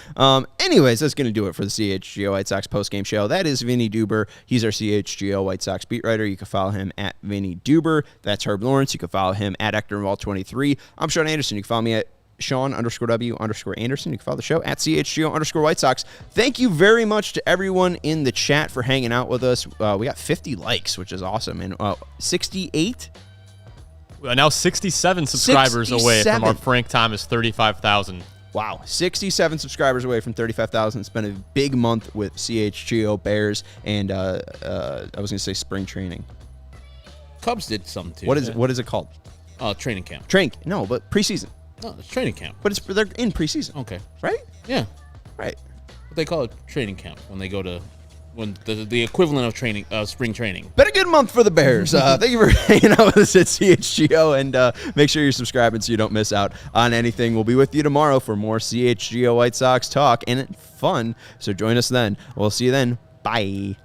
Anyways, that's going to do it for the CHGO White Sox postgame show. That is Vinnie Duber. He's our CHGO White Sox beat writer. You can follow him at Vinnie Duber. That's Herb Lawrence. You can follow him at Ector23. I'm Sean Anderson. You can follow me at Sean_W_Anderson. You can follow the show at CHGO_White Sox. Thank you very much to everyone in the chat for hanging out with us. We got 50 likes, which is awesome. And 68? We are now 67 subscribers away 67. from our Frank Thomas 35,000. Wow. 67 subscribers away from 35,000. It's been a big month with CHGO Bears and I was going to say spring training. Cubs did something too. What is it called? Training camp. No, but preseason. No, it's training camp. But they're in preseason. Okay. Right? Yeah. Right. But they call it training camp when they go to the equivalent of training, spring training. Been a good month for the Bears. Thank you for hanging out with us at CHGO, and make sure you're subscribing so you don't miss out on anything. We'll be with you tomorrow for more CHGO White Sox talk and fun. So join us then. We'll see you then. Bye.